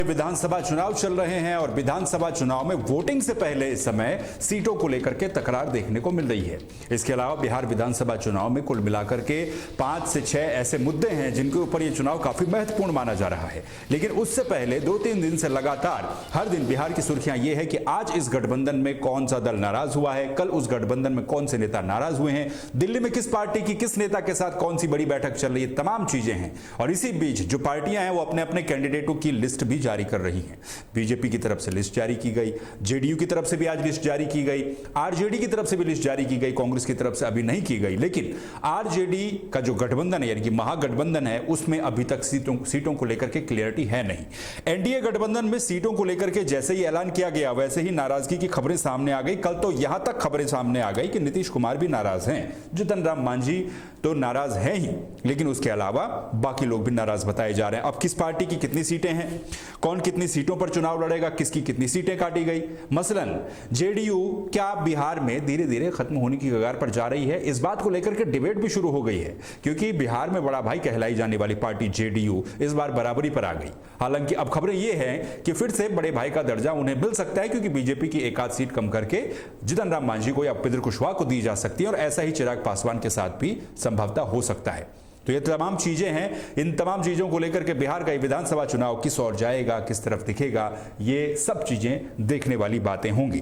विधानसभा चुनाव चल रहे हैं और विधानसभा चुनाव में वोटिंग से पहले इस समय सीटों को लेकर के तकरार देखने को मिल रही है। इसके अलावा बिहार विधानसभा चुनाव में कुल मिलाकर के 5 से 6 ऐसे मुद्दे हैं जिनके ऊपर यह चुनाव काफी महत्वपूर्ण माना जा रहा है। लेकिन उससे पहले 2-3 दिन से लगातार हर दिन बिहार की सुर्खियां ये है कि आज इस गठबंधन में कौन सा दल नाराज हुआ है, कल उस गठबंधन में कौन से नेता नाराज हुए हैं, दिल्ली में किस पार्टी की किस नेता के साथ कौन सी बड़ी बैठक चल रही है, तमाम चीजें हैं। और इसी बीच जो पार्टियां हैं वो अपने अपने कैंडिडेटों की लिस्ट भी जारी कर रही हैं। बीजेपी की तरफ से लिस्ट जारी की गई, जेडीयू की तरफ से भी आज लिस्ट जारी की गई, आरजेडी की तरफ से भी लिस्ट जारी की गई, कांग्रेस की तरफ से अभी नहीं की गई। लेकिन आरजेडी का जो गठबंधन है यानी कि महागठबंधन है उसमें अभी तक सीटों को लेकर के क्लियरिटी है नहीं। एनडीए गठबंधन में सीटों को लेकर के जैसे ही ऐलान किया गया वैसे ही नाराजगी की खबरें सामने आ गई। कल तो यहां तक खबरें सामने आ गई कि नीतीश कुमार भी नाराज हैं, जीतन राम मांझी तो नाराज हैं ही, लेकिन उसके अलावा बाकी लोग भी नाराज बताए जा रहे हैं। अब किस पार्टी की कितनी सीटें हैं, कौन कितनी सीटों पर चुनाव लड़ेगा, किसकी कितनी सीटें काटी गई, मसलन जेडीयू क्या बिहार में धीरे धीरे खत्म होने की कगार पर जा रही है, इस बात को लेकर के डिबेट भी शुरू हो गई है। क्योंकि बिहार में बड़ा भाई कहलाई जाने वाली पार्टी जेडीयू इस बार बराबरी पर आ गई। हालांकि अब खबरें यह हैं कि फिर से बड़े भाई का दर्जा उन्हें मिल सकता है, क्योंकि बीजेपी की एक आध सीट कम करके जीतन राम मांझी को या उपेंद्र कुशवाहा को दी जा सकती है और ऐसा ही चिराग पासवान के साथ भी संभवतः हो सकता है। तो ये तमाम चीजें हैं। इन तमाम चीजों को लेकर के बिहार का विधानसभा चुनाव किस ओर जाएगा, किस तरफ दिखेगा, ये सब चीजें देखने वाली बातें होंगी।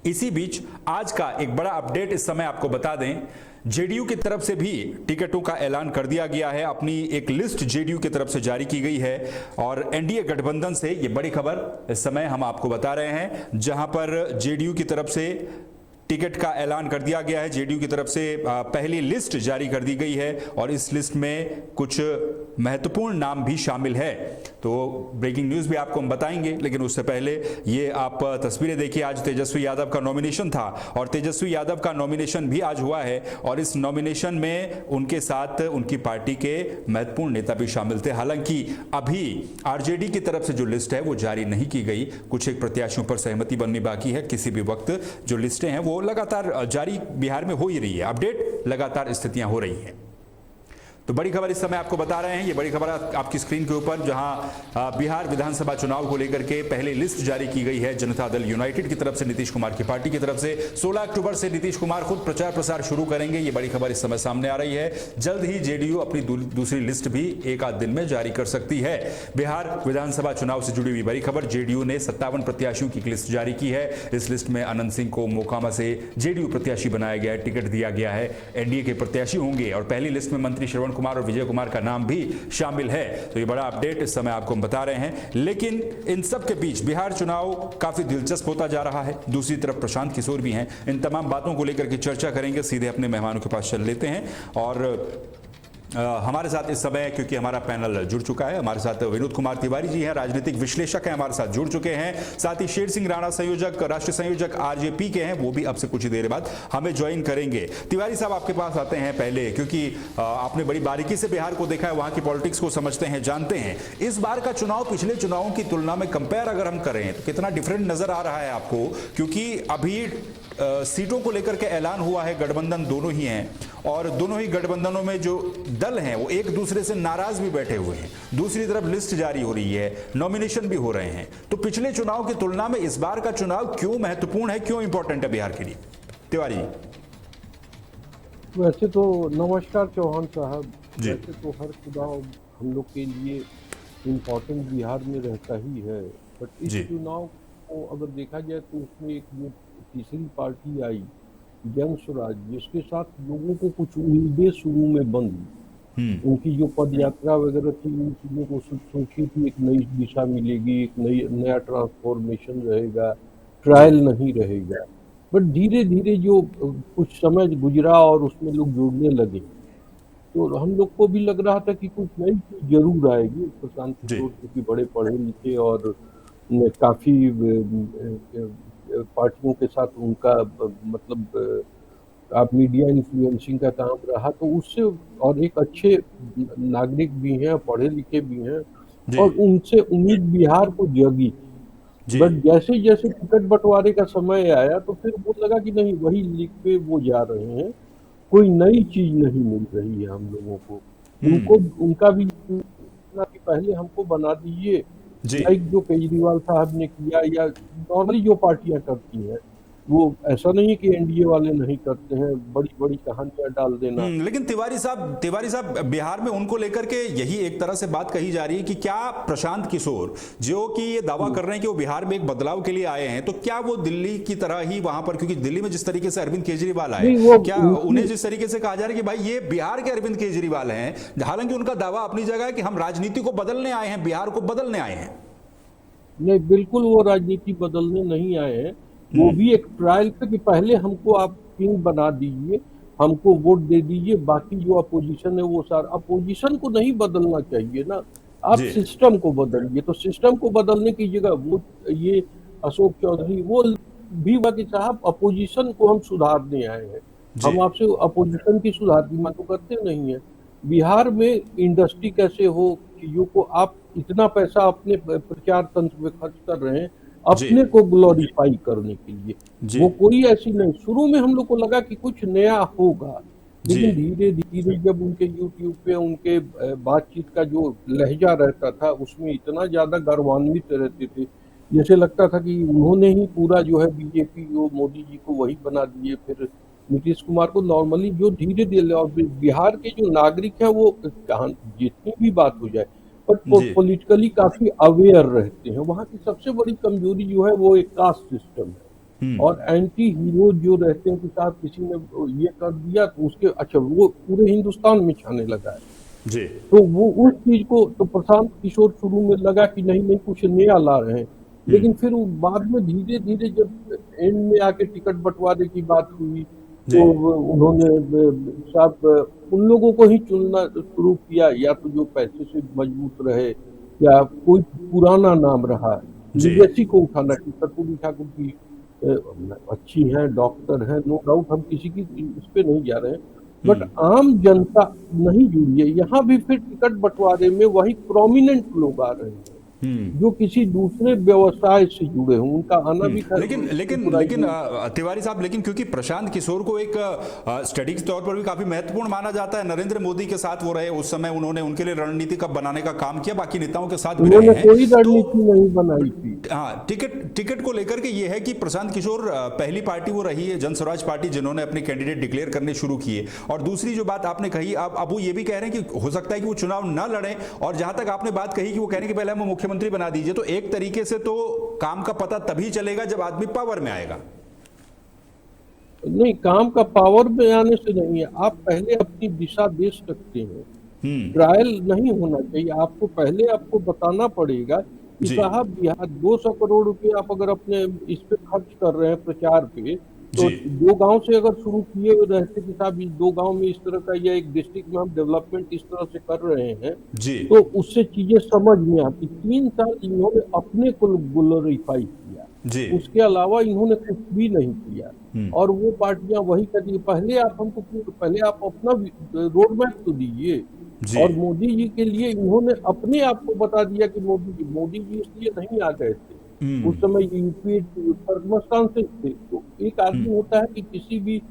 इसी बीच आज का एक बड़ा अपडेट इस समय आपको बता दें, जेडीयू की तरफ से भी टिकटों का ऐलान कर दिया गया है। अपनी एक लिस्ट जेडीयू की तरफ से जारी की गई है और एनडीए गठबंधन से ये बड़ी खबर इस समय हम आपको बता रहे हैं, जहां पर जेडीयू की तरफ से टिकट का ऐलान कर दिया गया है। जेडीयू की तरफ से पहली लिस्ट जारी कर दी गई है और इस लिस्ट में कुछ महत्वपूर्ण नाम भी शामिल है। तो ब्रेकिंग न्यूज़ भी आपको हम बताएंगे, लेकिन उससे पहले ये आप तस्वीरें देखिए। आज तेजस्वी यादव का नॉमिनेशन था और तेजस्वी यादव का नॉमिनेशन भी आज हुआ है और इस नॉमिनेशन में उनके साथ उनकी पार्टी के महत्वपूर्ण नेता भी शामिल थे। हालांकि अभी आरजेडी की तरफ से जो लिस्ट है वो जारी नहीं की गई, कुछ एक प्रत्याशियों पर सहमति बननी बाकी है। किसी भी वक्त जो लिस्टें हैं वो लगातार जारी बिहार में हो ही रही है, अपडेट लगातार स्थितियां हो रही हैं। तो बड़ी खबर इस समय आपको बता रहे हैं, ये बड़ी खबर आपकी स्क्रीन के ऊपर, जहां बिहार विधानसभा चुनाव को लेकर के पहले लिस्ट जारी की गई है जनता दल यूनाइटेड की तरफ से, नीतीश कुमार की पार्टी की तरफ से। 16 अक्टूबर से नीतीश कुमार खुद प्रचार प्रसार शुरू करेंगे, ये बड़ी खबर इस समय सामने आ रही है। जल्द ही जेडीयू अपनी दूसरी लिस्ट भी एक आध दिन में जारी कर सकती है। बिहार विधानसभा चुनाव से जुड़ी हुई बड़ी खबर, जेडीयू ने 57 प्रत्याशियों की लिस्ट जारी की है। इस लिस्ट में अनंत सिंह को मोकामा से जेडीयू प्रत्याशी बनाया गया है, टिकट दिया गया है। एनडीए के प्रत्याशी होंगे और पहली लिस्ट में मंत्री श्रवण कुमार और विजय कुमार का नाम भी शामिल है। तो ये बड़ा अपडेट इस समय आपको हम बता रहे हैं। लेकिन इन सब के बीच बिहार चुनाव काफी दिलचस्प होता जा रहा है। दूसरी तरफ प्रशांत किशोर भी हैं। इन तमाम बातों को लेकर के चर्चा करेंगे, सीधे अपने मेहमानों के पास चल लेते हैं। और हमारे साथ इस समय, क्योंकि हमारा पैनल जुड़ चुका है, हमारे साथ विनोद कुमार तिवारी जी हैं, राजनीतिक विश्लेषक हैं, हमारे साथ जुड़ चुके हैं। साथ ही शेर सिंह राणा संयोजक, राष्ट्रीय संयोजक आरजेपी के हैं, वो भी अब से कुछ ही देर बाद हमें ज्वाइन करेंगे। तिवारी साहब आपके पास आते हैं पहले, क्योंकि आपने बड़ी बारीकी से बिहार को देखा है, वहां की पॉलिटिक्स को समझते हैं, जानते हैं। इस बार का चुनाव पिछले चुनावों की तुलना में कंपेयर अगर हम करें तो कितना डिफरेंट नजर आ रहा है आपको? क्योंकि अभी सीटों को लेकर के ऐलान हुआ है, गठबंधन दोनों ही हैं और दोनों ही गठबंधनों में जो दल हैं वो एक दूसरे से नाराज भी बैठे हुए हैं। दूसरी तरफ लिस्ट जारी हो रही है, नॉमिनेशन भी हो रहे हैं। तो पिछले चुनाव की तुलना में इस बार का चुनाव क्यों महत्वपूर्ण है, क्यों इंपॉर्टेंट है बिहार के लिए? तिवारी। वैसे तो नमस्कार चौहान साहब। वैसे तो हर चुनाव हम लोग के लिए इम्पोर्टेंट बिहार में रहता ही है, बट इस चुनाव को अगर देखा जाए तो उसमें एक जो तीसरी पार्टी आई जन स्वराज, जिसके साथ लोगों को कुछ उम्मीदें शुरू में बंधी। उनकी जो पद यात्रा वगैरह थी, उन चीज़ों को सोची थी एक नई दिशा मिलेगी, एक नया ट्रांसफॉर्मेशन रहेगा, ट्रायल नहीं रहेगा। बट धीरे धीरे जो कुछ समय गुजरा और उसमें लोग जुड़ने लगे, तो हम लोग को भी लग रहा था कि कुछ नई चीज जरूर आएगी। प्रशांत किशोर क्योंकि बड़े पढ़े लिखे और काफी पार्टियों के साथ उनका मतलब आप मीडिया इन्फ्लुएंसिंग का काम रहा, तो उससे, और एक अच्छे नागरिक भी हैं, पढ़े लिखे भी हैं, और उनसे उम्मीद बिहार को जगी। बट जैसे जैसे टिकट बंटवारे का समय आया तो फिर वो लगा कि नहीं, वही लिख पे वो जा रहे हैं, कोई नई चीज नहीं मिल रही है हम लोगों को। उनको उनका भी कि पहले हमको बना दीजिए, जी। लाइक जो केजरीवाल साहब ने किया, या नॉर्मली जो पार्टियां करती हैं, वो ऐसा नहीं है कि एनडीए वाले नहीं करते हैं, बड़ी बड़ी कहानियां डाल देना। लेकिन तिवारी साहब बिहार में उनको लेकर के यही एक तरह से बात कही जा रही है कि क्या प्रशांत किशोर जो कि ये दावा कर रहे हैं कि वो बिहार में एक बदलाव के लिए आए हैं, तो क्या वो दिल्ली की तरह ही वहां पर, क्योंकि दिल्ली में जिस तरीके से अरविंद केजरीवाल आए, नहीं, वो क्या उन्हें जिस तरीके से कहा जा रहा है कि भाई ये बिहार के अरविंद केजरीवाल हैं, हालांकि उनका दावा अपनी जगह है कि हम राजनीति को बदलने आए हैं, बिहार को बदलने आए हैं। नहीं, बिल्कुल वो राजनीति बदलने नहीं आए हैं। वो भी एक ट्रायल था कि पहले हमको आप किंग बना दीजिए, हमको वोट दे दीजिए, बाकी जो अपोजिशन है वो सारा, अपोजिशन को नहीं बदलना चाहिए ना, आप जी। सिस्टम को बदलिए। तो सिस्टम को बदलने की जगह वो ये अशोक चौधरी वो भी हुआ कि साहब अपोजिशन को हम सुधारने आए हैं, जी। हम आपसे अपोजिशन की सुधार की मांग तो करते नहीं है। बिहार में इंडस्ट्री कैसे हो, चीजों को आप इतना पैसा अपने प्रचार तंत्र में खर्च कर रहे हैं जी। अपने को ग्लोरीफाई करने के लिए। जी। वो कोई ऐसी नहीं, शुरू में हम लोग को लगा कि कुछ नया होगा, जी। लेकिन धीरे धीरे जब उनके यूट्यूब पे उनके बातचीत का जो लहजा रहता था उसमें इतना ज्यादा गर्वान्वित रहते थे, जैसे लगता था कि उन्होंने ही पूरा जो है बीजेपी को, मोदी जी को वही बना दिए, फिर नीतीश कुमार को। नॉर्मली जो धीरे धीरे, और बिहार के जो नागरिक हैं वो जितनी भी बात हो जाए बट जी। पॉलिटिकली काफी अवेयर रहते हैं। वहाँ की सबसे बड़ी कमजोरी जो है वो एक कास्ट सिस्टम है, और एंटी हीरो जो रहते हैं कि साहब किसी ने ये कर दिया तो उसके अच्छा वो पूरे हिंदुस्तान में छाने लगा है। जी। तो वो उस चीज को तो प्रशांत किशोर शुरू में लगा कि नहीं नहीं कुछ नया ला रहे हैं, लेकिन फिर वो बाद में धीरे धीरे जब एंड में आके टिकट बंटवारे की बात हुई जी। तो उन्होंने साहब उन लोगों को ही चुनना शुरू किया, या तो जो पैसे से मजबूत रहे या कोई पुराना नाम रहा। जी। लीगेसी को उठाना कि कर्पूरी ठाकुर की अच्छी हैं, डॉक्टर हैं, नो डाउट, हम किसी की इस पे नहीं जा रहे हैं, बट आम जनता नहीं जुड़ी है। यहाँ भी फिर टिकट बंटवारे में वही प्रोमिनेंट लोग आ रहे हैं जो किसी दूसरे व्यवसाय से जुड़े हों, उनका आना भी था। लेकिन लेकिन लेकिन तिवारी साहब, लेकिन क्योंकि प्रशांत किशोर को एक स्टडी के तौर पर भी काफी महत्वपूर्ण माना जाता है, नरेंद्र मोदी के साथ वो रहे, उस समय उन्होंने उनके लिए रणनीति का बनाने का काम किया, बाकी नेताओं के साथ भी रहे हैं, कोई रणनीति नहीं बनाई थी। हाँ, टिकट को लेकर के ये है कि प्रशांत किशोर पहली पार्टी वो रही है, जन स्वराज पार्टी, जिन्होंने अपने कैंडिडेट डिक्लेयर करने शुरू किए। और दूसरी जो बात आपने कही, अब वो ये भी कह रहे हैं कि हो सकता है कि वो चुनाव न लड़े, और जहां तक आपने बात कही कि वो कह रहे हैं कि पहले हम मुख्यमंत्री बना दीजिए, तो एक तरीके से तो काम का पता तभी चलेगा जब आदमी पावर में आएगा। नहीं, काम का पावर में आने से नहीं है, आप पहले अपनी दिशा दे सकते हैं। ट्रायल नहीं होना चाहिए, आपको पहले आपको बताना पड़ेगा कि साहब बिहार 200 करोड़ रुपए आप अगर अपने इस पे खर्च कर रहे हैं प्रचार पे, तो 2 गांव से अगर शुरू किए रहते कि साहब 2 गांव में इस तरह का या एक डिस्ट्रिक्ट में हम डेवलपमेंट इस तरह से कर रहे हैं, तो उससे चीजें समझ में आती। 3 साल इन्होंने अपने को ग्लोरीफाई किया, उसके अलावा इन्होंने कुछ भी नहीं किया, और वो पार्टियां वही करती। पहले आप हमको, पहले आप अपना रोड मैप तो दीजिए। और मोदी जी के लिए इन्होंने अपने आप को बता दिया कि मोदी जी इसलिए नहीं आ गए थे, उस समय यूपी सर्कमस्टांसेस थे। तो एक आदमी होता है कि किसी भी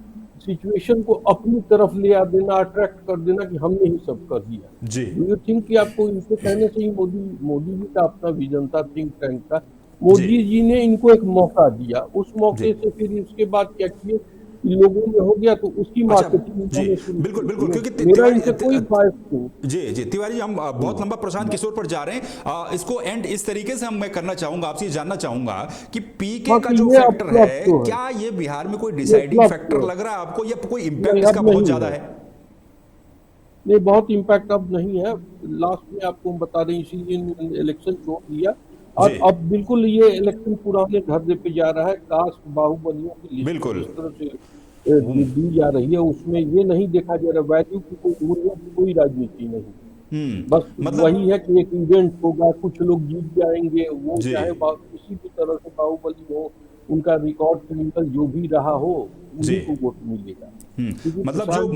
सिचुएशन को अपनी तरफ ले आ देना, अट्रैक्ट कर देना कि हमने ही सब कर दिया। डू यू थिंक कि आपको इनसे कहने से ही मोदी जी का अपना विजन था, थिंक टैंक था, मोदी जी ने इनको एक मौका दिया, उस मौके से फिर इसके बाद क्या किए, लोगों में हो गया तो उसकी मार्केटिंग। जी, बिल्कुल बिल्कुल, क्योंकि मेरा इनसे कोई बात नहीं। जी तिवारी, हम बहुत लंबा प्रशांत किशोर पर जा रहे हैं, इसको एंड इस तरीके से मैं करना चाहूंगा, आपसे जानना चाहूंगा कि पीके का जो फैक्टर है, क्या ये बिहार में कोई डिसाइडिंग फैक्टर लग रहा है आपको, या कोई इम्पैक्ट इसका बहुत ज्यादा है? नहीं, बहुत इम्पैक्ट अब नहीं है। लास्ट में आपको हम बता दें, इसीलिए इलेक्शन छोड़ दिया, और अब बिल्कुल ये इलेक्शन पुराने ढर्रे पे जा रहा है। कास्ट बाहुबलियों की लिस्ट इस तरह से दी जा रही है, उसमें ये नहीं देखा जा रहा वैल्यू की कोई राजनीति नहीं। बस वही है कि एक इवेंट होगा, कुछ लोग जीत जाएंगे, वो चाहे किसी भी तरह से बाहुबली हो, उनका रिकॉर्ड क्रिमिनल जो भी रहा हो, उन्हीं को वोट मिलेगा। मतलब जो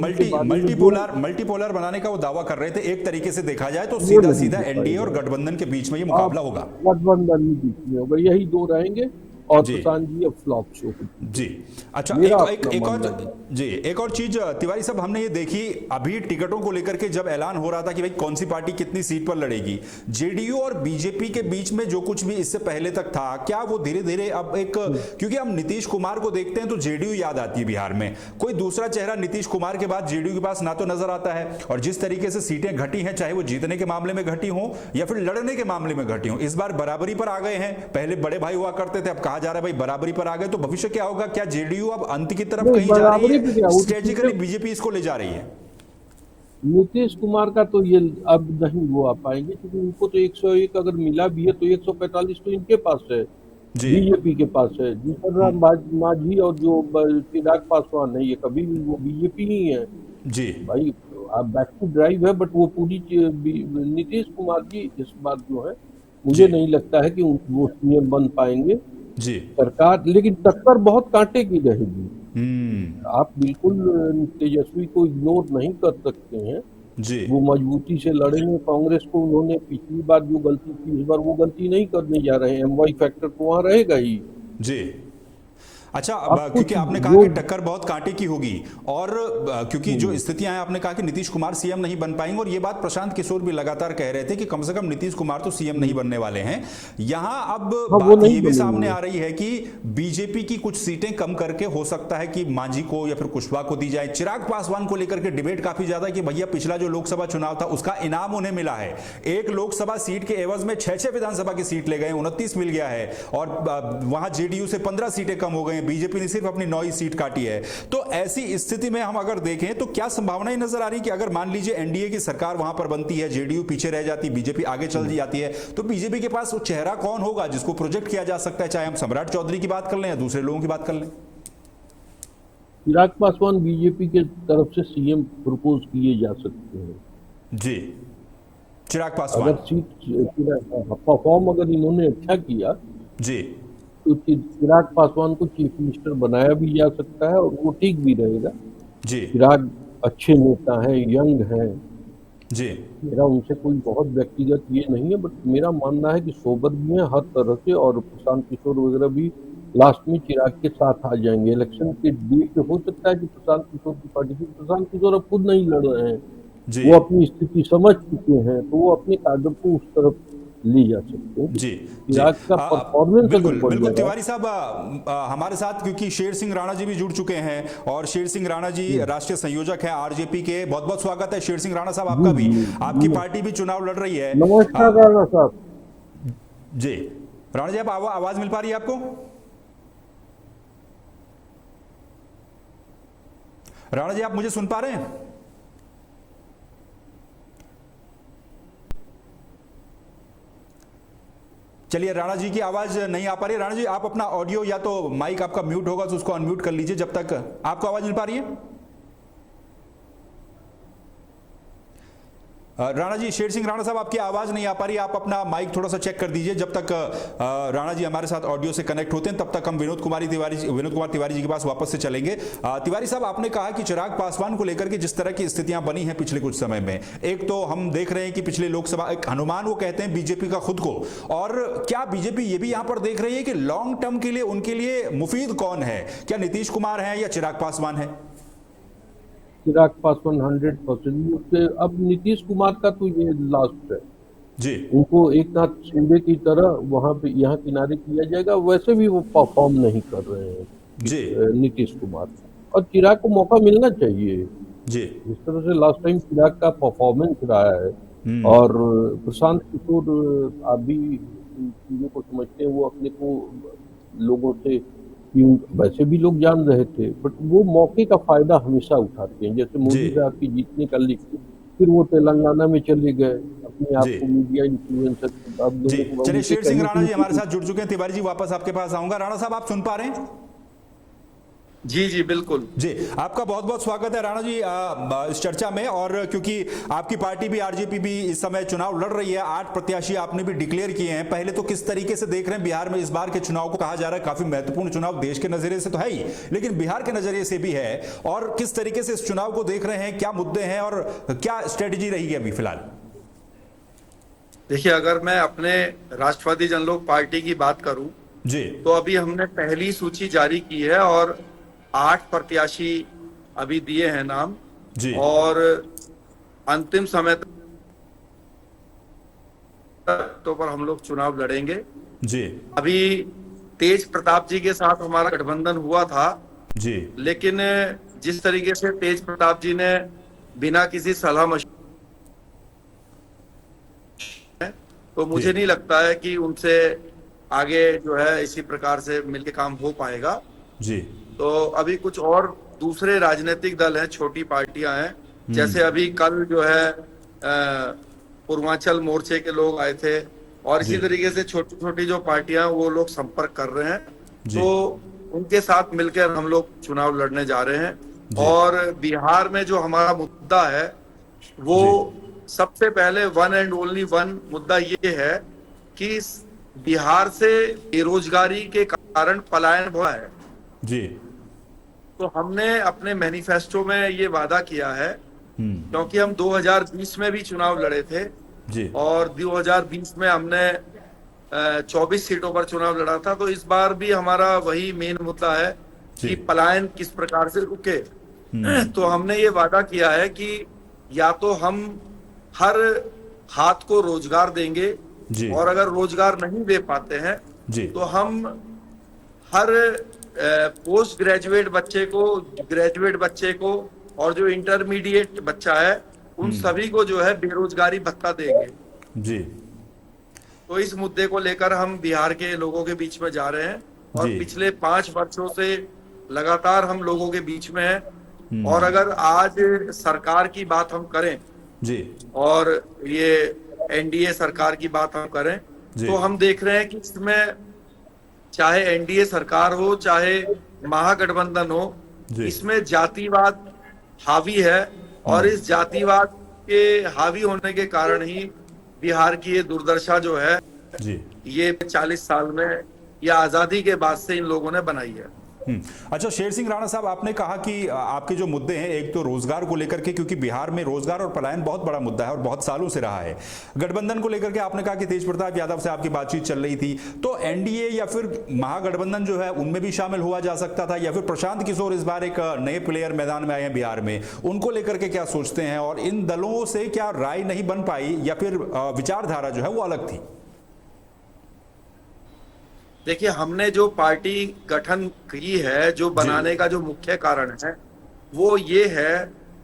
मल्टीपोलर बनाने का वो दावा कर रहे थे, एक तरीके से देखा जाए तो सीधा एनडीए और गठबंधन के बीच में ये मुकाबला होगा। गठबंधन ही बीच में होगा, यही 2 रहेंगे। और जी प्रशांत जी अब फ्लॉप शो। जी। अच्छा, मेरा एक अपना एक मानना और है। जी, एक और चीज तिवारी साहब हमने ये देखी अभी टिकटों को लेकर के जब ऐलान हो रहा था कि भाई कौन सी पार्टी कितनी सीट पर लड़ेगी, जेडीयू और बीजेपी के बीच में जो कुछ भी इससे पहले तक था, क्या वो धीरे धीरे अब एक, क्योंकि हम नीतीश कुमार को देखते हैं तो जेडीयू याद आती है बिहार में, कोई दूसरा चेहरा नीतीश कुमार के बाद जेडीयू के पास ना तो नजर आता है, और जिस तरीके से सीटें घटी हैं, चाहे वो जीतने के मामले में घटी हो या फिर लड़ने के मामले में घटी हो, इस बार बराबरी पर आ गए हैं। पहले बड़े भाई हुआ करते थे, अब कहा जा रहा है भाई बराबरी पर आ गए, तो भविष्य क्या होगा? क्या जेडीयू अब अंत की तरफ नहीं, कहीं जा रही बराबरी पे क्या, है, वो तो स्ट्रेटेजिकली सीधे बीजेपी इसको ले जा रही है? नीतीश कुमार का तो ये अब नहीं वो आ पाएंगे, क्योंकि उनको तो 101 अगर मिला भी है तो 145 तो इनके पास है, जी बीजेपी के पास है। जीतन राम मांझी और जो चिराग पासवान है, ये कभी भी वो बीजेपी ही है जी भाई। आप बैक टू ड्राइव है, बट वो पूरी नीतीश कुमार जी इस बार जो है, जी मुझे नहीं लगता है कि वो सीएम बन पाएंगे। जी। सरकार लेकिन टक्कर बहुत कांटे की रहेगी। हम्म। आप बिल्कुल तेजस्वी को इग्नोर नहीं कर सकते हैं। जी वो मजबूती से लड़ेंगे। कांग्रेस को उन्होंने पिछली बार जो गलती की, इस बार वो गलती नहीं करने जा रहे हैं। एमवाई फैक्टर तो वहां रहेगा ही। जी। अच्छा, अब क्योंकि कुछ आपने कहा जो कि टक्कर बहुत कांटे की होगी, और क्योंकि जो स्थितियां हैं, आपने कहा कि नीतीश कुमार सीएम नहीं बन पाएंगे, और ये बात प्रशांत किशोर भी लगातार कह रहे थे कि कम से कम नीतीश कुमार तो सीएम नहीं बनने वाले हैं। यहां अब हाँ, वो बात नहीं ये भी सामने बनेंगे। आ रही है कि बीजेपी की कुछ सीटें कम करके हो सकता है कि मांझी को या फिर कुशवाहा को दी जाए। चिराग पासवान को लेकर के डिबेट काफी ज्यादा है कि भैया पिछला जो लोकसभा चुनाव था उसका इनाम उन्हें मिला है, एक लोकसभा सीट के एवज में 6 विधानसभा की सीट ले गए, 29 मिल गया है, और वहां जेडीयू से 15 सीटें कम हो गई, बीजेपी ने सिर्फ अपनी 9 ही सीट काटी है। तो ऐसी स्थिति में हम अगर देखें तो क्या संभावनाएं नजर आ रही कि अगर मान लीजिए एनडीए की सरकार वहां पर बनती है, जेडीयू पीछे रह जाती, बीजेपी आगे चल जाती है, तो बीजेपी के पास वो चेहरा कौन होगा जिसको प्रोजेक्ट किया जा सकता है, चाहे हम सम्राट चौधरी की बात कर लें या दूसरे लोगों की बात कर लें? चिराग पासवान बीजेपी के तरफ से सीएम प्रपोज किए जा सकते हैं। जी, चिराग अगर पासवान। सीट परफॉर्म अगर इन्होंने अच्छा किया जी तो चिराग पासवान को चीफ मिनिस्टर बनाया भी जा सकता है, और वो ठीक भी रहेगा। जी चिराग अच्छे नेता हैं, यंग हैं। जी मेरा उनसे कोई बहुत व्यक्तिगत ये नहीं है, बट मेरा मानना है कि सोबर भी हैं हर तरह से, और प्रशांत किशोर वगैरह भी लास्ट में चिराग के साथ आ जाएंगे। इलेक्शन के डे पे हो सकता है कि प्रशांत किशोर की पार्टी, प्रशांत किशोर अब खुद नहीं लड़ रहे हैं, जी वो अपनी स्थिति समझ चुके हैं, तो वो अपने काडर को उस तरफ ले जा सकते हैं। जी जी। चिराग का परफॉर्मेंस अगर बिल्कुल बिल्कुल बढ़िया रहा। तिवारी साहब, हमारे साथ क्योंकि शेर सिंह राणा जी भी जुड़ चुके हैं, और शेर सिंह राणा जी राष्ट्रीय संयोजक हैं आरजेपी के। बहुत बहुत स्वागत है शेर सिंह राणा साहब आपका भी। आपकी पार्टी भी चुनाव लड़ रही है। नमस्कार राणा साहब। जी राणा जी, आप आवाज मिल पा रही है आपको? राणा जी, आप मुझे सुन पा रहे हैं? चलिए, राणा जी की आवाज नहीं आ पा रही है। राणा जी, आप अपना ऑडियो या तो माइक आपका म्यूट होगा तो उसको अनम्यूट कर लीजिए जब तक। आपको आवाज मिल पा रही है? राणा जी, शेर सिंह राणा साहब आपकी आवाज नहीं आ पा रही, आप अपना माइक थोड़ा सा चेक कर दीजिए। जब तक राणा जी हमारे साथ ऑडियो से कनेक्ट होते हैं, तब तक हम विनोद कुमार तिवारी जी के पास वापस से चलेंगे। तिवारी साहब, आपने कहा कि चिराग पासवान को लेकर के जिस तरह की स्थितियां बनी हैं पिछले कुछ समय में, एक तो हम देख रहे हैं कि पिछले लोकसभा एक हनुमान वो कहते हैं बीजेपी का खुद को, और क्या बीजेपी ये भी यहां पर देख रही है कि लॉन्ग टर्म के लिए उनके लिए मुफीद कौन है? क्या नीतीश कुमार है या चिराग पासवान है? चिराग पासवान 100%। अब नीतीश कुमार का तो ये लास्ट है जी। उनको एक नाथ शिंदे की तरह वहां पे यहाँ किनारे किया जाएगा। वैसे भी वो परफॉर्म नहीं कर रहे हैं जी नीतीश कुमार, और चिराग को मौका मिलना चाहिए। जी जिस तरह से लास्ट टाइम चिराग का परफॉर्मेंस रहा है, और प्रशांत किशोर आप भी इन चीजों को समझते हैं। वो अपने को लोगों से वैसे भी लोग जान रहे थे, बट वो मौके का फायदा हमेशा उठाते हैं। जैसे जी मोदी साहब की जीतने का लिख फिर वो तेलंगाना में चले गए, अपने आप जी को मीडिया इन्फ्लुएंसर अब जी। लोगों को चलिए, उनसे शेर सिंह कहने राणा के जी हमारे लिए साथ जुड़ चुके हैं। तिवारी जी, वापस आपके पास आऊंगा। राणा साहब, आप सुन पा रहे हैं? जी जी बिल्कुल जी, आपका बहुत बहुत स्वागत है राणा जी इस चर्चा में। और क्योंकि आपकी पार्टी भी, आरजेपी भी इस समय चुनाव लड़ रही है, 8 प्रत्याशी आपने भी डिक्लेयर किए हैं। पहले तो किस तरीके से देख रहे हैं बिहार में इस बार के चुनाव को? कहा जा रहा है काफी महत्वपूर्ण चुनाव, देश के नजरिए से तो है ही, लेकिन बिहार के नजरिए से भी है। और किस तरीके से इस चुनाव को देख रहे हैं, क्या मुद्दे हैं और क्या स्ट्रेटेजी रहेगी अभी फिलहाल? देखिए, अगर मैं अपने राष्ट्रवादी जनलोक पार्टी की बात करूं जी तो अभी हमने पहली सूची जारी की है और 8 प्रत्याशी अभी दिए हैं नाम, जी और अंतिम समय तक तो पर हम लोग चुनाव लड़ेंगे। जी अभी तेज प्रताप जी के साथ हमारा गठबंधन हुआ था, जी लेकिन जिस तरीके से तेज प्रताप जी ने बिना किसी सलाह मशवरे, तो मुझे नहीं लगता है कि उनसे आगे जो है इसी प्रकार से मिलके काम हो पाएगा। जी तो अभी कुछ और दूसरे राजनीतिक दल हैं, छोटी पार्टियां हैं, जैसे अभी कल जो है पूर्वांचल मोर्चे के लोग आए थे, और इसी जी तरीके से छोटी छोटी जो पार्टियां हैं वो लोग संपर्क कर रहे हैं। जी तो उनके साथ मिलकर हम लोग चुनाव लड़ने जा रहे हैं। जी और बिहार में जो हमारा मुद्दा है वो सबसे पहले वन एंड ओनली वन मुद्दा ये है कि बिहार से बेरोजगारी के कारण पलायन हुआ है। जी तो हमने अपने मैनिफेस्टो में ये वादा किया है, क्योंकि हम 2020 में भी चुनाव लड़े थे, जी और 2020 में हमने 24 सीटों पर चुनाव लड़ा था। तो इस बार भी हमारा वही मेन मुद्दा है जी कि पलायन किस प्रकार से रुके। तो हमने ये वादा किया है कि या तो हम हर हाथ को रोजगार देंगे, जी और अगर रोजगार नहीं दे पाते हैं जी तो हम हर पोस्ट ग्रेजुएट बच्चे को, ग्रेजुएट बच्चे को, और जो इंटरमीडिएट बच्चा है उन सभी को जो है बेरोजगारी भत्ता देंगे। जी तो इस मुद्दे को लेकर हम बिहार के लोगों के बीच में जा रहे हैं, और जी पिछले 5 वर्षों से लगातार हम लोगों के बीच में हैं। और अगर आज सरकार की बात हम करें, जी और ये एनडीए सरकार की बात हम करें, जी तो हम देख रहे हैं कि इसमें चाहे एनडीए सरकार हो चाहे महागठबंधन हो, जी इसमें जातिवाद हावी है, और इस जातिवाद के हावी होने के कारण ही बिहार की ये दुर्दशा जो है जी ये 40 साल में या आजादी के बाद से इन लोगों ने बनाई है। अच्छा, शेर सिंह राणा साहब, आपने कहा कि आपके जो मुद्दे हैं, एक तो रोजगार को लेकर के, क्योंकि बिहार में रोजगार और पलायन बहुत बड़ा मुद्दा है और बहुत सालों से रहा है। गठबंधन को लेकर के आपने कहा कि तेज प्रताप यादव से आपकी बातचीत चल रही थी, तो एनडीए या फिर महागठबंधन जो है उनमें भी शामिल हुआ जा सकता था, या फिर प्रशांत किशोर इस बार एक नए प्लेयर मैदान में आए हैं बिहार में, उनको लेकर के क्या सोचते हैं, और इन दलों से क्या राय नहीं बन पाई या फिर विचारधारा जो है वो अलग थी? देखिए, हमने जो पार्टी गठन की है, जो बनाने का जो मुख्य कारण है वो ये है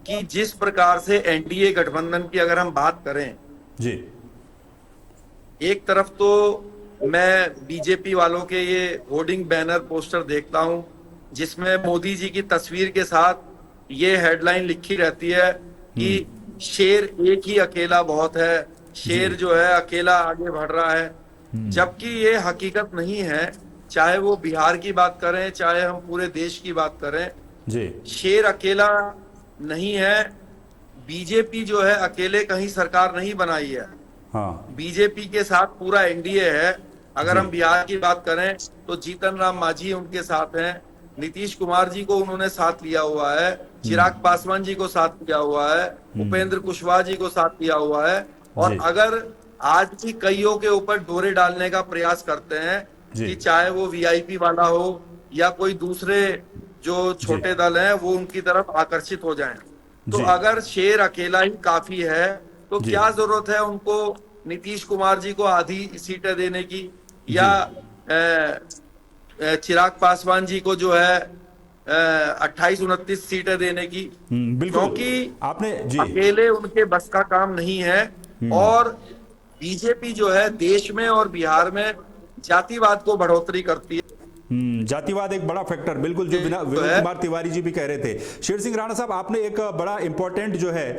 कि जिस प्रकार से एनडीए गठबंधन की अगर हम बात करें, जी, एक तरफ तो मैं बीजेपी वालों के ये होर्डिंग बैनर पोस्टर देखता हूं जिसमें मोदी जी की तस्वीर के साथ ये हेडलाइन लिखी रहती है कि शेर एक ही अकेला बहुत है, शेर जो है अकेला आगे बढ़ रहा है। जबकि ये हकीकत नहीं है। चाहे वो बिहार की बात करें, चाहे हम पूरे देश की बात करें, जी, शेर अकेला नहीं है। बीजेपी जो है अकेले कहीं सरकार नहीं बनाई है। हाँ, बीजेपी के साथ पूरा एनडीए है। अगर हम बिहार की बात करें तो जीतन राम मांझी उनके साथ हैं, नीतीश कुमार जी को उन्होंने साथ लिया हुआ है, चिराग पासवान जी को साथ लिया हुआ है, उपेंद्र कुशवाहा जी को साथ लिया हुआ है। और अगर आज भी कईयों के ऊपर डोरे डालने का प्रयास करते हैं कि चाहे वो वीआईपी वाला हो या कोई दूसरे जो छोटे दल हैं वो उनकी तरफ आकर्षित हो जाएं, तो अगर शेर अकेला ही काफी है तो क्या जरूरत है उनको नीतीश कुमार जी को आधी सीटें देने की, या चिराग पासवान जी को जो है 28-29 सीटें देने की। क्योंकि आपने अकेले उनके बस का काम नहीं है। और बीजेपी जो है देश में और बिहार में जातिवाद को बढ़ोतरी करती है। जातिवाद एक बड़ा फैक्टर, बिल्कुल, जो विनोद कुमार तिवारी जी भी कह रहे थे। शेर सिंह राणा साहब, आपने एक बड़ा इंपॉर्टेंट जो है,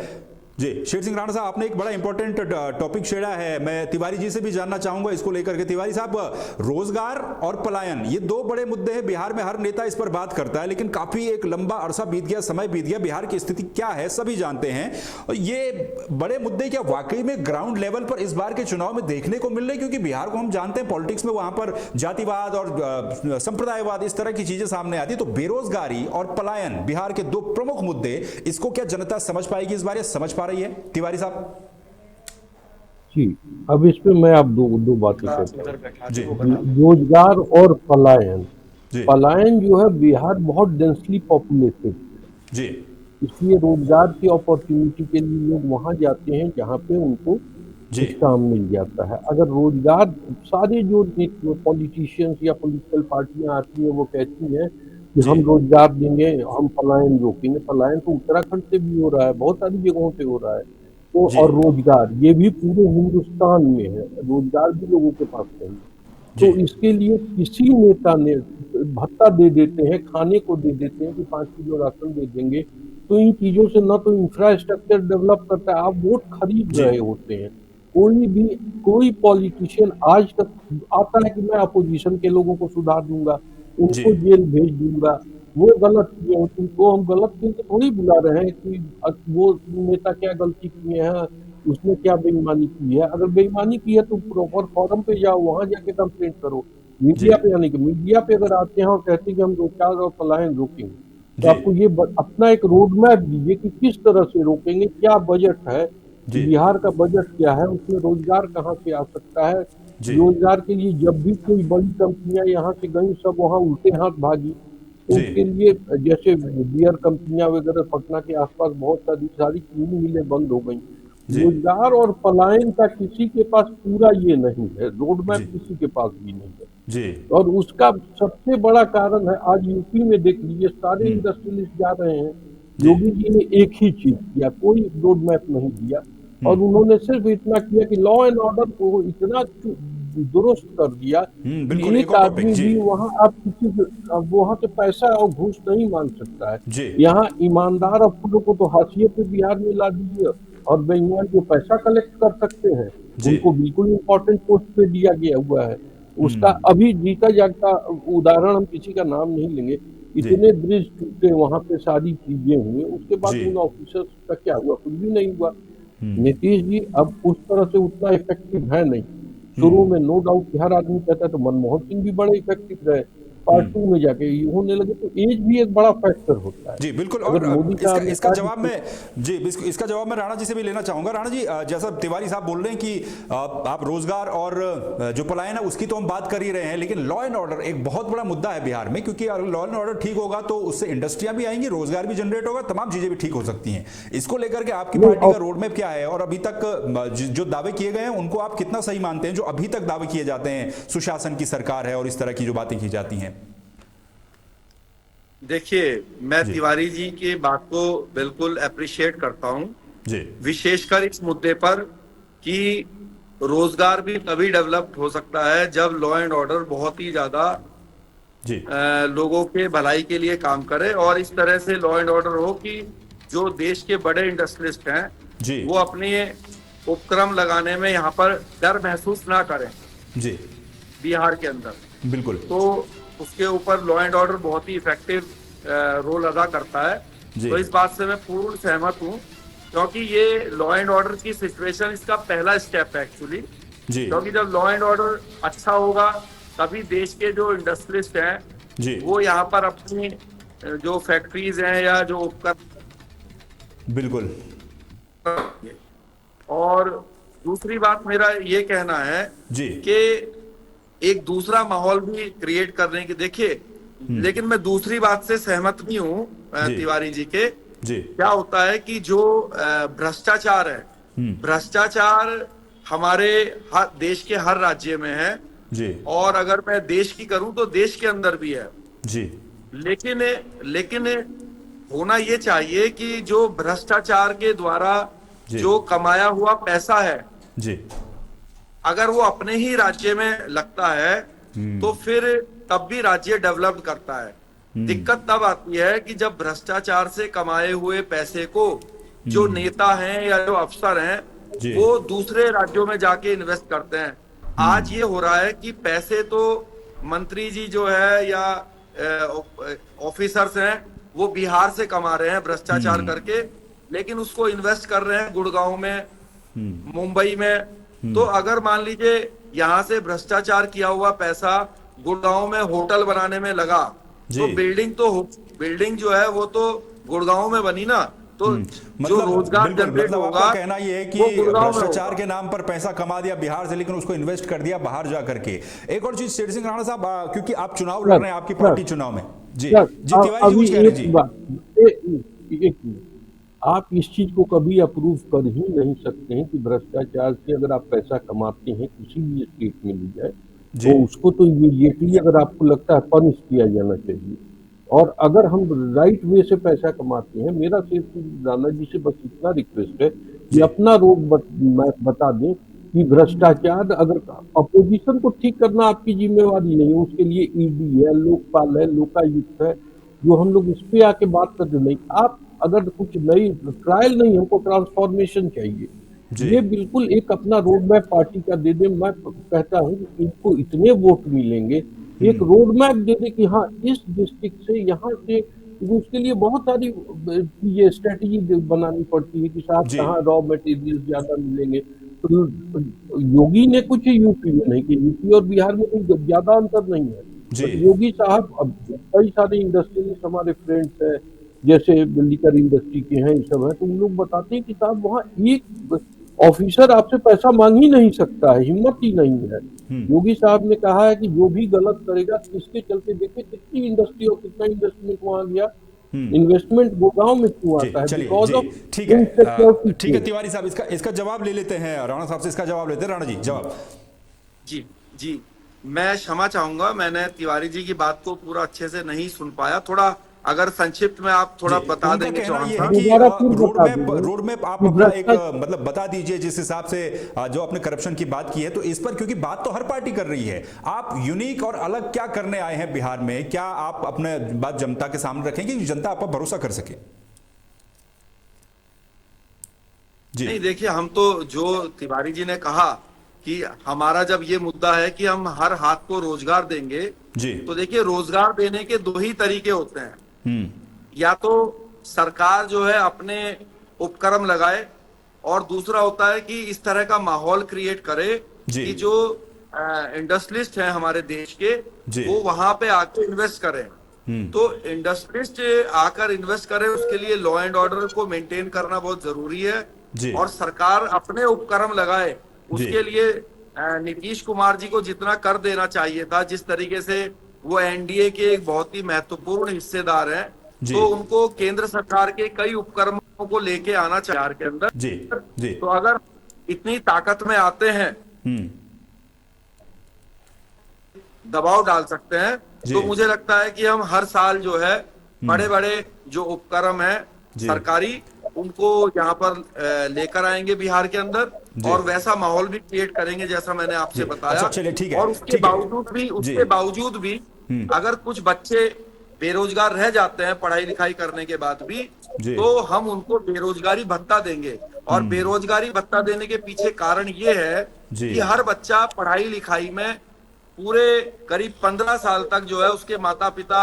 जी, शेर सिंह राणा साहब, आपने एक बड़ा इंपॉर्टेंट टॉपिक छेड़ा है। मैं तिवारी जी से भी जानना चाहूंगा इसको लेकर के। तिवारी साहब, रोजगार और पलायन, ये दो बड़े मुद्दे हैं। बिहार में हर नेता इस पर बात करता है, लेकिन काफी एक लंबा अरसा बीत गया, समय बीत गया, बिहार की स्थिति क्या है सभी जानते हैं। ये बड़े मुद्दे क्या वाकई में ग्राउंड लेवल पर इस बार के चुनाव में देखने को मिल रहे? क्योंकि बिहार को हम जानते हैं पॉलिटिक्स में, वहां पर जातिवाद और संप्रदायवाद इस तरह की चीजें सामने आती है। तो बेरोजगारी और पलायन बिहार के दो प्रमुख मुद्दे, इसको क्या जनता समझ पाएगी इस बार, या समझ पा रही है? तिवारी साहब। जी, अब इस पे मैं आप दो बातें कहता हूँ। जी रोजगार और पलायन। जी पलायन जो है, बिहार बहुत डेंसली पॉपुलेटेड, जी इसलिए रोजगार की अपॉर्चुनिटी के लिए लोग वहां जाते हैं जहां पे उनको जी कुछ काम मिल जाता है। अगर रोजगार, सारे जो पॉलिटिशियंस या पॉलिटिकल पार्टियां आती हैं वो कहती हैं कि जी हम रोजगार देंगे, हम पलायन रोकेंगे। पलायन तो उत्तराखंड से भी हो रहा है, बहुत सारी जगहों से हो रहा है। तो जी और रोजगार ये भी पूरे हिंदुस्तान में है, रोजगार भी लोगों के पास नहीं है। जी तो इसके लिए किसी नेता ने भत्ता दे देते हैं, खाने को दे देते हैं कि 5 किलो राशन दे देंगे। तो इन चीजों से ना तो इंफ्रास्ट्रक्चर डेवलप करता है, आप वोट खरीद जी रहे होते हैं। कोई भी, कोई पॉलिटिशियन आज तक आता है कि मैं अपोजिशन के लोगों को सुधार दूंगा, जी उनको जेल भेज दूंगा, वो गलत किए हैं, उनको हम गलत करके थोड़ी बुला रहे हैं कि वो नेता क्या गलती किए हैं, उसने क्या बेईमानी की है। अगर बेईमानी की है तो प्रॉपर फॉरम पे जाओ, वहां जाके कंप्लेंट करो। जी मीडिया पे आने के, मीडिया पे अगर आते हैं और कहते हैं कि हम रोजगार और पलायन रोकेंगे, तो जी आपको ये अपना एक रोड मैप दीजिए कि किस तरह से रोकेंगे, क्या बजट है, जी बिहार का बजट क्या है, उसमें रोजगार कहाँ से आ सकता है। जी रोजगार के लिए जब भी कोई बड़ी कंपनियां यहाँ से गई, सब वहाँ उल्टे हाथ भागी। तो जी उसके लिए जैसे बियर कंपनियां वगैरह, पटना के आसपास बहुत सारी चीनी मिलें बंद हो गई। जी रोजगार और पलायन का किसी के पास पूरा ये नहीं है, रोड मैप जी किसी के पास भी नहीं है। जी और उसका सबसे बड़ा कारण है, आज यूपी में देख लीजिए, सारे इंडस्ट्रियलिस्ट जा रहे हैं। जी योगी जी ने एक ही चीज किया, कोई रोड मैप नहीं दिया, और उन्होंने सिर्फ इतना किया कि लॉ एंड ऑर्डर को इतना दुरुस्त कर दिया बिल्कुल। कि एक एक और टॉपिक। आदमी जी भी वहां, आप किसी अब वहां से पैसा और घूस नहीं मांग सकता है। जी यहाँ ईमानदार अफसरों को तो हाशिए पे बिहार में ला दीजिए, और बेईमान जो पैसा कलेक्ट कर सकते हैं जी उनको बिल्कुल इम्पोर्टेंट पोस्ट पे दिया गया हुआ है। उसका अभी जीता जागता उदाहरण, हम किसी का नाम नहीं लेंगे, जी इतने ब्रिज टूटे, वहां पे सारी चीजें हुई, उसके बाद जी उन ऑफिसर्स का क्या हुआ? कुछ भी नहीं हुआ। नीतीश जी अब उस तरह से उतना इफेक्टिव है नहीं। शुरू में नो डाउट कि हर आदमी कहता है, तो मनमोहन सिंह भी बड़े इफेक्टिव रहे, पार्ट 2 में जाके ये होने लगे। तो एज भी एक बड़ा फैक्टर होता है। जी बिल्कुल। अगर और मोदी इसका साहब ने इसका कहा जवाब कि मैं जी इसका जवाब मैं राणा जी से भी लेना चाहूंगा। राणा जी, जैसा तिवारी साहब बोल रहे हैं कि आप रोजगार और जो पलायन है उसकी तो हम बात कर ही रहे हैं, लेकिन लॉ एंड ऑर्डर एक बहुत बड़ा मुद्दा है बिहार में, क्योंकि लॉ एंड ऑर्डर ठीक होगा तो उससे इंडस्ट्रियां भी आएंगी, रोजगार भी जनरेट होगा, तमाम चीजें भी ठीक हो सकती हैं। इसको लेकर के आपकी पार्टी का रोड मैप क्या है, और अभी तक जो दावे किए गए हैं उनको आप कितना सही मानते हैं, जो अभी तक दावे किए जाते हैं सुशासन की सरकार है और इस तरह की जो बातें की जाती हैं? देखिए, मैं जी तिवारी जी की बात को बिल्कुल अप्रिशिएट करता हूं, जी विशेषकर इस मुद्दे पर कि रोजगार भी तभी डेवलप्ड हो सकता है जब लॉ एंड ऑर्डर बहुत ही ज्यादा जी लोगों के भलाई के लिए काम करे, और इस तरह से लॉ एंड ऑर्डर हो कि जो देश के बड़े इंडस्ट्रियलिस्ट हैं जी वो अपने उपक्रम लगाने में यहाँ पर डर महसूस ना करें जी बिहार के अंदर। बिल्कुल। तो उसके ऊपर लॉ एंड ऑर्डर बहुत ही इफेक्टिव रोल अदा करता है। जी तो इस बात से मैं पूर्ण सहमत हूँ, क्योंकि ये लॉ एंड ऑर्डर की सिचुएशन इसका पहला स्टेप है एक्चुअली। जी क्योंकि जब लॉ एंड ऑर्डर अच्छा होगा तभी देश के जो इंडस्ट्रियलिस्ट हैं जी वो यहाँ पर अपनी जो फैक्ट्रीज हैं या जो उपकरण। बिल्कुल। और दूसरी बात मेरा ये कहना है जी कि एक दूसरा माहौल भी क्रिएट करने की, देखिए, लेकिन मैं दूसरी बात से सहमत नहीं हूँ जी तिवारी जी के। जी क्या होता है कि जो भ्रष्टाचार है, भ्रष्टाचार हमारे देश के हर राज्य में है, जी और अगर मैं देश की करूं तो देश के अंदर भी है। जी लेकिन होना ये चाहिए कि जो भ्रष्टाचार के द्वारा जी जो कमाया हुआ पैसा है, जी अगर वो अपने ही राज्य में लगता है तो फिर तब भी राज्य डेवलप करता है। दिक्कत तब आती है कि जब भ्रष्टाचार से कमाए हुए पैसे को जो नेता हैं या जो अफसर हैं जी वो दूसरे राज्यों में जाके इन्वेस्ट करते हैं। आज ये हो रहा है कि पैसे तो मंत्री जी जो है या ऑफिसर्स हैं वो बिहार से कमा रहे हैं भ्रष्टाचार करके, लेकिन उसको इन्वेस्ट कर रहे हैं गुड़गांव में, मुंबई में। तो अगर मान लीजिए यहाँ से भ्रष्टाचार किया हुआ पैसा गुड़गांव में होटल बनाने में लगा, तो बिल्डिंग जो है वो तो गुड़गांव में बनी ना, तो जो मतलब रोजगार बिल्कुल, जनरेट मतलब होगा आपका कहना ये है कि वो गुड़गांव में भ्रष्टाचार होगा। के नाम पर पैसा कमा दिया बिहार से, लेकिन उसको इन्वेस्ट कर दिया बाहर जा करके। एक और चीज शेर सिंह राणा साहब, क्योंकि आप चुनाव लड़ सर रहे हैं, आपकी सर पार्टी चुनाव में। जी सर जी, तिवारी जी अभी कुछ कह रहे हैं एक जी। बात, एक मिनट, आप इस चीज को कभी अप्रूव कर ही नहीं सकते हैं कि भ्रष्टाचार से अगर आप पैसा कमाते हैं किसी भी स्टेट में ली जाए जी तो उसको तो इमीडिएटली, अगर आपको लगता है, पनिश किया जाना चाहिए। और अगर हम राइट वे से पैसा कमाते हैं, मेरा सिर्फ राणा जी से बस इतना रिक्वेस्ट है कि जी अपना रोड बता दें कि भ्रष्टाचार, अगर अपोजिशन को ठीक करना आपकी जिम्मेवारी नहीं है, उसके लिए ईडी है, लोकपाल है, लोकायुक्त है, जो हम लोग इस पे आके बात करते नहीं। आप अगर कुछ नई ट्रायल नहीं, हमको ट्रांसफॉर्मेशन चाहिए। जी ये बिल्कुल एक अपना रोड मैप पार्टी का दे दे। मैं कहता हूँ कि इनको इतने वोट मिलेंगे, एक रोड मैप दे दे कि हाँ इस डिस्ट्रिक्ट से, यहाँ से, उसके लिए बहुत सारी ये स्ट्रेटेजी बनानी पड़ती है कि साहब जी कहाँ रॉ मटेरियल ज्यादा मिलेंगे। तो योगी ने कुछ यूपी में नहीं किया, यूपी और बिहार में कोई ज्यादा अंतर नहीं है। जी बट योगी साहब, अब कई सारे इंडस्ट्रियलिस्ट हमारे फ्रेंड्स हैं, जैसे लिकर इंडस्ट्री के हैं, ये सब है, तो उन लोग बताते हैं कि साहब वहाँ एक ऑफिसर आपसे पैसा मांग ही नहीं सकता है, हिम्मत ही नहीं है। योगी साहब ने कहा है कि जो भी गलत करेगा, इसके चलते देखिए कितनी इंडस्ट्री और कितना इन्वेस्टमेंट वहां गया। इन्वेस्टमेंट गुड़गांव में क्यों जी आता है? चलिए बिकॉज जी, ऑफ ठीक है इनसिक्योरिटी। ठीक है तिवारी साहब, इसका जवाब ले लेते हैं, राणा साहब से इसका जवाब लेते हैं। राणा जी जवाब। जी जी, मैं क्षमा चाहूंगा, मैंने तिवारी जी की बात को पूरा अच्छे से नहीं सुन पाया। थोड़ा अगर संक्षिप्त में आप थोड़ा जी, बता उनका देंगे कहना चौहान ये है साहब। कि दोबारा फिर बता दीजिए रोड मैप आप कि अपना एक भ्रष्टाचार, मतलब बता दीजिए जिस हिसाब से जो आपने करप्शन की बात की है, तो इस पर, क्योंकि बात तो हर पार्टी कर रही है, आप यूनिक और अलग क्या करने आए हैं बिहार में? क्या आप अपने बात जनता के सामने रखेंगे कि जनता आप पर भरोसा कर सके? जी नहीं, देखिए, हम तो जो तिवारी जी ने कहा कि हमारा जब ये मुद्दा है कि हम हर हाथ को रोजगार देंगे, जी तो देखिए रोजगार देने के दो ही तरीके होते हैं। हम्म या तो सरकार जो है अपने उपक्रम लगाए, और दूसरा होता है कि इस तरह का माहौल क्रिएट करे जी कि जो इंडस्ट्रियलिस्ट हैं हमारे देश के, जी वो वहां पे आके इन्वेस्ट करें। तो इंडस्ट्रियलिस्ट आकर इन्वेस्ट करें, उसके लिए लॉ एंड ऑर्डर को मेंटेन करना बहुत जरूरी है। जी और सरकार अपने उपक्रम लगाए, जी उसके लिए नीतीश कुमार जी को जितना कर देना चाहिए था, जिस तरीके से वो एनडीए के एक बहुत ही महत्वपूर्ण हिस्सेदार हैं, जी तो उनको केंद्र सरकार के कई उपक्रमों को लेके आना चाहिए बिहार के अंदर। जी जी तो अगर इतनी ताकत में आते हैं, दबाव डाल सकते हैं, जी तो मुझे लगता है कि हम हर साल जो है बड़े बड़े जो उपक्रम है जी सरकारी, उनको यहाँ पर लेकर आएंगे बिहार के अंदर, जी और वैसा माहौल भी क्रिएट करेंगे जैसा मैंने आपसे जी। बताया। अच्छा चलिए, ठीक है और उसके ठीक है बावजूद भी अगर कुछ बच्चे बेरोजगार रह जाते हैं पढ़ाई लिखाई करने के बाद भी, जी तो हम उनको बेरोजगारी भत्ता देंगे। और बेरोजगारी भत्ता देने के पीछे कारण ये है जी कि हर बच्चा पढ़ाई लिखाई में पूरे करीब 15 साल तक जो है उसके माता पिता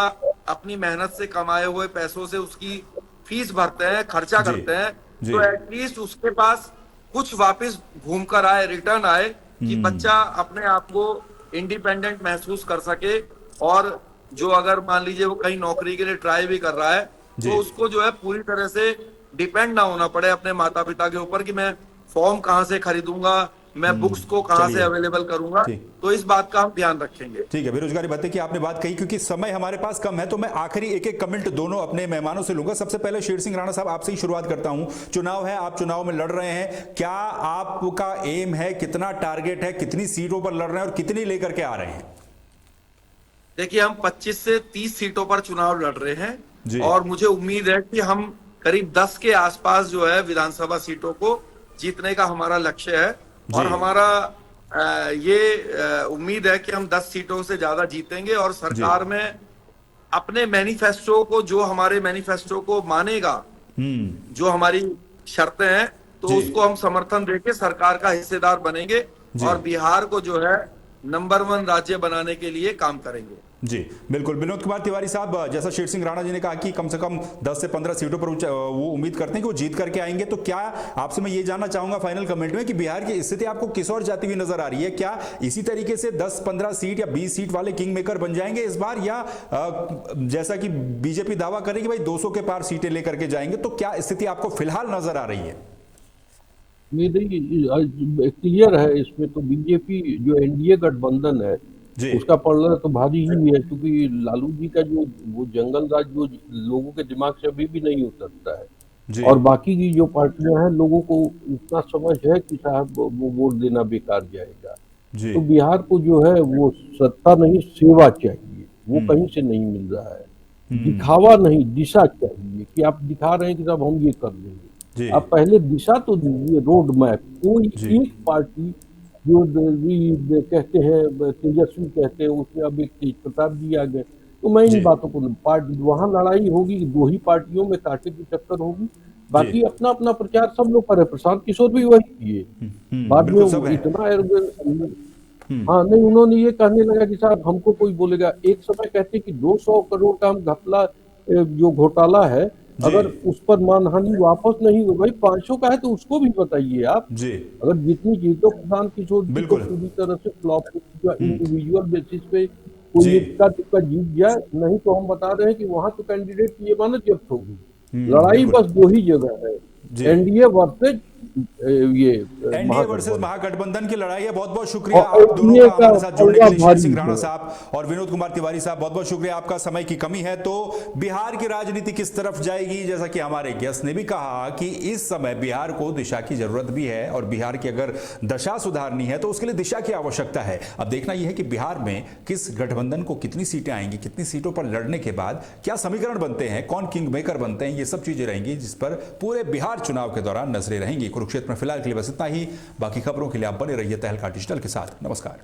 अपनी मेहनत से कमाए हुए पैसों से उसकी फीस भरते हैं, खर्चा जी करते हैं। जी तो एटलीस्ट उसके पास कुछ वापस घूमकर आए, रिटर्न आए, कि बच्चा अपने आप को इंडिपेंडेंट महसूस कर सके। और जो अगर मान लीजिए वो कहीं नौकरी के लिए ट्राई भी कर रहा है, जी तो उसको जो है पूरी तरह से डिपेंड ना होना पड़े अपने माता पिता के ऊपर कि मैं फॉर्म कहाँ से खरीदूंगा, मैं बुक्स को कहाँ से चलिए। अवेलेबल करूंगा। ठीक। तो इस बात का हम ध्यान रखेंगे। ठीक है, बेरोजगारी भत्ते की आपने बात कही, क्योंकि समय हमारे पास कम है, तो मैं आखिरी एक एक कमेंट दोनों अपने मेहमानों से लूंगा। सबसे पहले शेर सिंह राणा साहब, आपसे ही शुरुआत करता हूं। चुनाव है, आप चुनाव में लड़ रहे हैं, क्या आपका एम है, कितना टारगेट है, कितनी सीटों पर लड़ रहे हैं और कितनी लेकर के आ रहे हैं? देखिए, हम 25 से 30 सीटों पर चुनाव लड़ रहे हैं, जी। और मुझे उम्मीद है कि हम करीब 10 के आसपास जो है विधानसभा सीटों को जीतने का हमारा लक्ष्य है। और हमारा ये उम्मीद है कि हम 10 सीटों से ज्यादा जीतेंगे, और सरकार में अपने मैनिफेस्टो को, जो हमारे मैनिफेस्टो को मानेगा, जो हमारी शर्तें हैं, तो जी। उसको हम समर्थन देके सरकार का हिस्सेदार बनेंगे। जी। और बिहार को जो है नंबर 1 राज्य बनाने के लिए काम करेंगे। जी बिल्कुल। विनोद कुमार तिवारी साहब, जैसा शेर सिंह राणा जी ने कहा कि कम से कम 10 से 15 सीटों पर वो उम्मीद करते हैं कि वो जीत करके आएंगे, तो क्या आपसे मैं ये जानना चाहूंगा फाइनल कमेंट में कि बिहार की स्थिति आपको किस ओर जाती हुई नजर आ रही है? क्या इसी तरीके से 10-15 सीट या 20 सीट वाले किंग मेकर बन जाएंगे इस बार, या जैसा कि बीजेपी दावा करेगी भाई 200 के पार सीटें लेकर के जाएंगे, तो क्या स्थिति आपको फिलहाल नजर आ रही है? मेरी क्लियर है इसमें तो, बीजेपी जो एनडीए गठबंधन है उसका पलड़ा तो भारी ही है, क्योंकि लालू जी का जो वो जंगल राज जो लोगों के दिमाग से अभी भी नहीं उतरता है, और बाकी की जो पार्टियां हैं लोगों को इतना समझ है कि साहब वो वोट देना बेकार जाएगा। तो बिहार को जो है वो सत्ता नहीं सेवा चाहिए, वो कहीं से नहीं मिल रहा है। दिखावा नहीं, दिशा चाहिए कि आप दिखा रहे हैं कि साहब हम ये कर लेंगे, आप पहले दिशा तो दीजिए, रोड मैप। कोई एक पार्टी जो कहते हैं तेजस्वी कहते हैं उसमें अब एक तेज प्रताप जी आ गए, तो मैं इन बातों को, पार्टी वहां लड़ाई होगी, 2 ही पार्टियों में कांटे की टक्कर होगी, बाकी अपना अपना प्रचार सब लोग करे। प्रशांत किशोर भी वही किए, बाद में इतना हाँ नहीं, उन्होंने ये कहने लगा कि साहब हमको कोई बोलेगा, एक समय कहते कि 200 करोड़ का हम घपला जो घोटाला है, अगर उस पर मानहानि वापस नहीं हो भाई 500 का है तो उसको भी बताइए आप। अगर जितनी जीतो प्रशांत किशोर जी को पूरी तरह से फ्लॉप इंडिविजुअल बेसिस पे कोई इक्का तुक्का जीत जाए, नहीं तो हम बता रहे हैं कि वहां तो कैंडिडेट की ये मानत जब्त होगी। लड़ाई बस 2 ही जगह है, एनडीए वर्सेज एनडीए वर्सेस महागठबंधन की लड़ाई है। बहुत बहुत शुक्रिया आप दोनों का हमारे साथ जुड़ने के लिए, शेर सिंह राणा साहब और विनोद कुमार तिवारी साहब, बहुत बहुत शुक्रिया आपका। समय की कमी है, तो बिहार की राजनीति किस तरफ जाएगी, जैसा कि हमारे गेस्ट ने भी कहा कि इस समय बिहार को दिशा की जरूरत भी है, और बिहार की अगर दशा सुधारनी है तो उसके लिए दिशा की आवश्यकता है। अब देखना यह है कि बिहार में किस गठबंधन को कितनी सीटें आएंगी, कितनी सीटों पर लड़ने के बाद क्या समीकरण बनते हैं, कौन किंग मेकर बनते हैं, ये सब चीजें रहेंगी जिस पर पूरे बिहार चुनाव के दौरान नजरें रहेंगी। कुरुक्षेत्र में फिलहाल के लिए बस इतना ही। बाकी खबरों के लिए आप बने रहिए तहलका डिजिटल के साथ। नमस्कार।